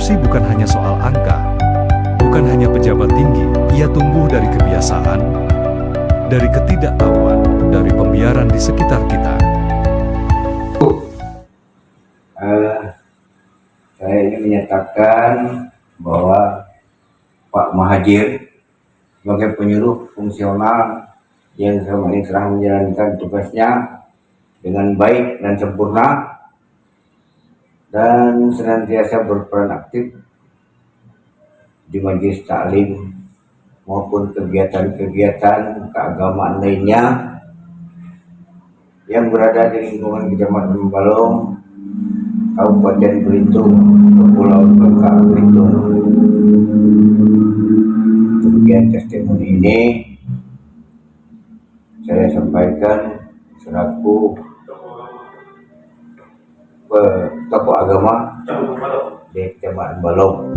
Korupsi bukan hanya soal angka, bukan hanya pejabat tinggi, ia tumbuh dari kebiasaan, dari ketidaktahuan, dari pembiaran di sekitar kita. Saya ingin menyatakan bahwa Pak Mahajir sebagai penyuluh fungsional yang selama ini telah menjalankan tugasnya dengan baik dan sempurna dan senantiasa berperan aktif di majelis taklim maupun kegiatan-kegiatan keagamaan lainnya yang berada di lingkungan Kecamatan Balong, Kabupaten Belitung, Kepulauan Bangka Belitung. Demikian testimoni ini saya sampaikan selaku tokoh agama di Kecamatan Balong.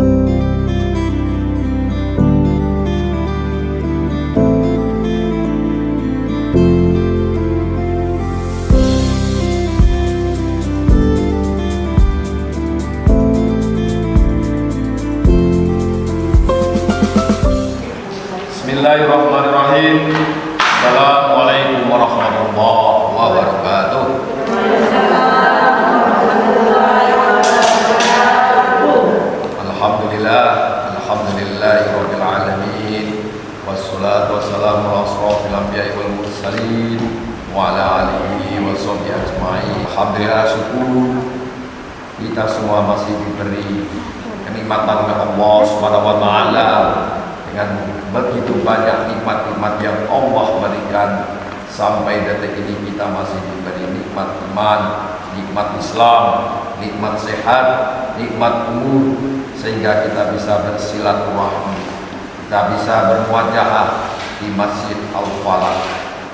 Bismillahirrahmanirrahim. Assalamualaikum warahmatullahi wabarakatuh. Alhamdulillahirabbil alamin. Wassalatu wassalamu ala asrofil anbiya'i wal mursalin wa ala alihi wa sahbihi ajma'in. Alhamdulillah, syukur kita semua masih diberi kenikmatan oleh Allah Subhanahu wa taala dengan begitu banyak nikmat-nikmat yang Allah berikan. Sampai detik ini kita masih diberi nikmat iman, nikmat Islam, nikmat sehat, nikmat umur, sehingga kita bisa bersilaturahmi, kita bisa bermuajahah di Masjid Al-Falah,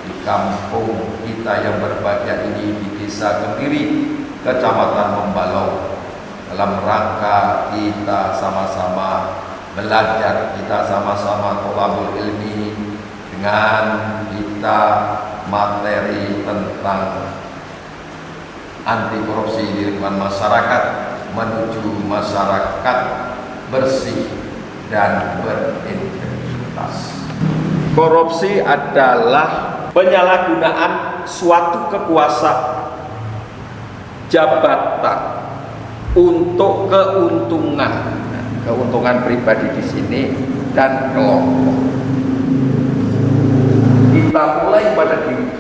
di kampung kita yang berbahagia ini, di Desa Kemiri, Kecamatan Membalau, dalam rangka kita sama-sama belajar, kita sama-sama thalabul ilmi, dengan kita materi tentang anti korupsi di lingkungan masyarakat menuju masyarakat bersih dan berintegritas. Korupsi adalah penyalahgunaan suatu kekuasaan jabatan untuk keuntungan pribadi di sini dan kelompok. Kita mulai pada diri,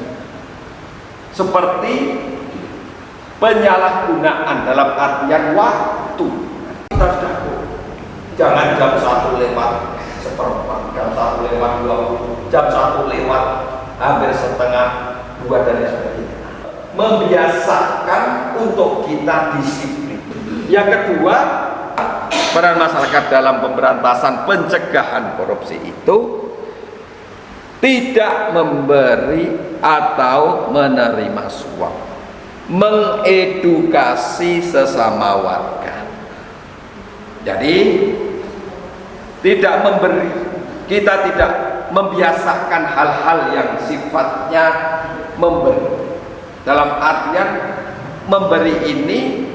seperti penyalahgunaan dalam artian waktu. Kita sudah jangan jam 1 lewat seperempat, jam 1 lewat 20, jam 1 lewat hampir setengah 2 dan sebagainya. Membiasakan untuk kita disiplin. Yang kedua, peran masyarakat dalam pemberantasan pencegahan korupsi itu tidak memberi atau menerima suap, mengedukasi sesama warga. Jadi tidak memberi, kita tidak membiasakan hal-hal yang sifatnya memberi. Dalam artian memberi ini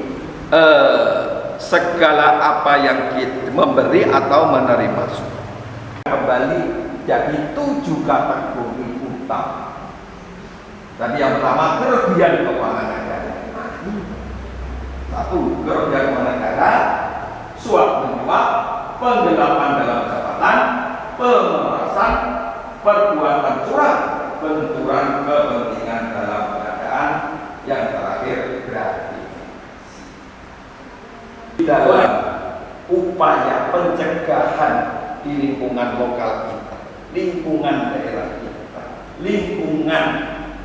segala apa yang kita memberi atau menerima suap. Kembali jadi 7 kategori utama. Tadi yang pertama, kerugian keuangan negara. 1. Kerugian keuangan negara, suap menyuap, penggelapan dalam jabatan, pemerasan, perbuatan curang, benturan kepentingan dalam keadaan, yang terakhir gratifikasi. Dalam upaya pencegahan di lingkungan lokal kita, lingkungan daerah kita, lingkungan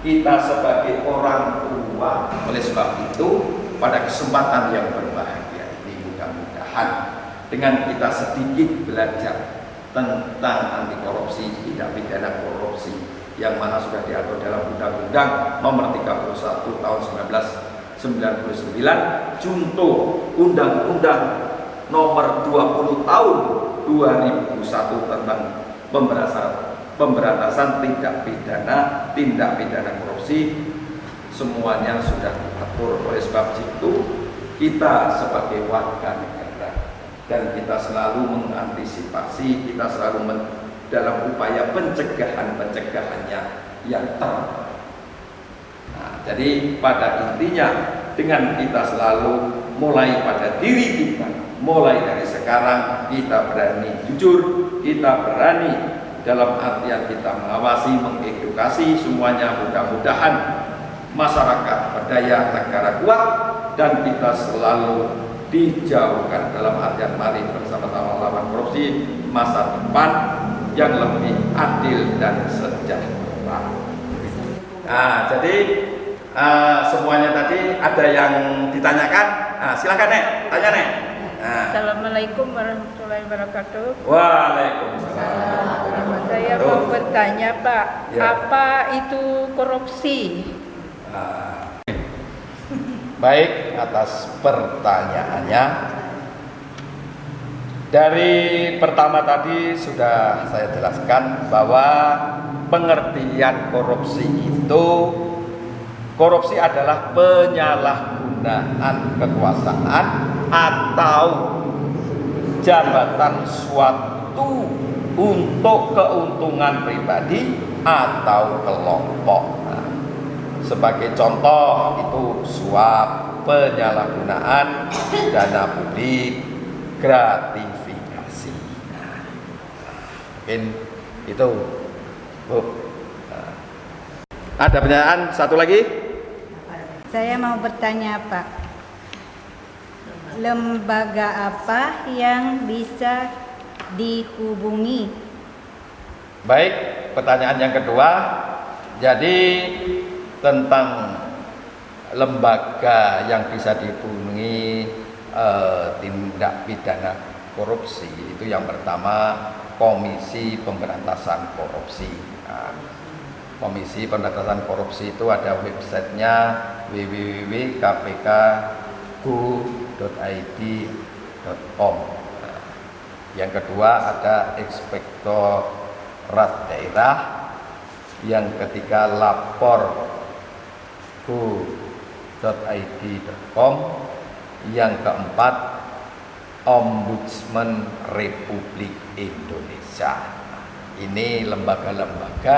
kita sebagai orang tua. Oleh sebab itu, pada kesempatan yang berbahagia ini, mudah-mudahan dengan kita sedikit belajar tentang anti korupsi, tindak pidana korupsi, yang mana sudah diatur dalam Undang-Undang Nomor 31 Tahun 1999, junto Undang-Undang Nomor 20 Tahun 2001 tentang pemberantasan tindak pidana korupsi, semuanya sudah diatur. Oleh sebab itu, kita sebagai warga negara dan kita selalu mengantisipasi, kita selalu dalam upaya pencegahannya yang terbaik. Nah, jadi pada intinya dengan kita selalu mulai pada diri kita, mulai dari sekarang kita berani jujur, kita berani dalam artian kita mengawasi, mengedukasi semuanya. Mudah-mudahan masyarakat berdaya, negara kuat, dan kita selalu dijauhkan dalam artian mari bersama-sama lawan korupsi, masa depan yang lebih adil dan sejahtera. Nah, jadi semuanya tadi ada yang ditanyakan. Nah, silakan Nek, tanya Nek. Nah. Assalamualaikum warahmatullahi wabarakatuh. Waalaikumsalam. Saya mau bertanya Pak, Ya. apa itu korupsi? Baik, atas pertanyaannya. Dari pertama tadi sudah saya jelaskan bahwa pengertian korupsi adalah penyalahgunaan kekuasaan atau jabatan suatu untuk keuntungan pribadi atau kelompok. Nah, sebagai contoh itu suap, penyalahgunaan dana publik, gratifikasi. Nah, mungkin itu, Bu. Nah, ada pertanyaan satu lagi? Saya mau bertanya Pak, lembaga apa yang bisa dihubungi? Baik, pertanyaan yang kedua. Jadi tentang lembaga yang bisa dihubungi tindak pidana korupsi, itu yang pertama Komisi Pemberantasan Korupsi. Nah, Komisi Pemberantasan Korupsi itu ada websitenya www.kpk.go.id.com. Nah, yang kedua ada Inspektorat Daerah, yang ketiga lapor.go.id.com, yang keempat Ombudsman Republik Indonesia. Nah, ini lembaga-lembaga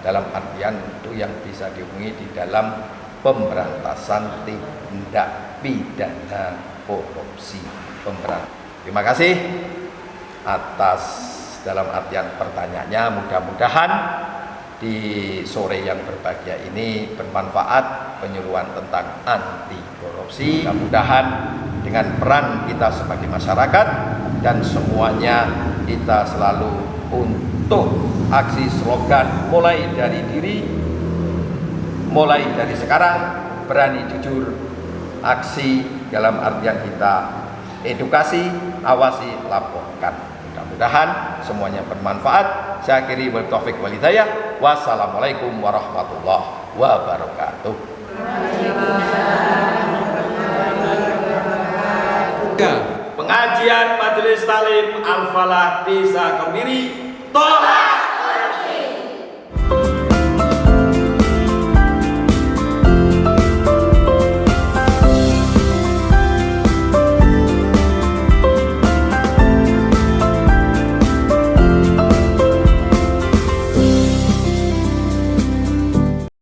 dalam artian itu yang bisa dihubungi di dalam pemberantasan tindak pidana korupsi. Terima kasih atas dalam artian pertanyaannya. Mudah-mudahan di sore yang berbahagia ini bermanfaat penyuluhan tentang anti korupsi. Mudah-mudahan dengan peran kita sebagai masyarakat dan semuanya kita selalu untuk aksi slogan mulai dari diri, mulai dari sekarang berani jujur, aksi dalam artian kita edukasi, awasi, laporkan. Mudah-mudahan semuanya bermanfaat. Saya akhiri wa taufiq wal hidayah. Wassalamualaikum warahmatullahi wabarakatuh. Pengajian Majelis Talim Al-Falah Desa Kemiri, tolak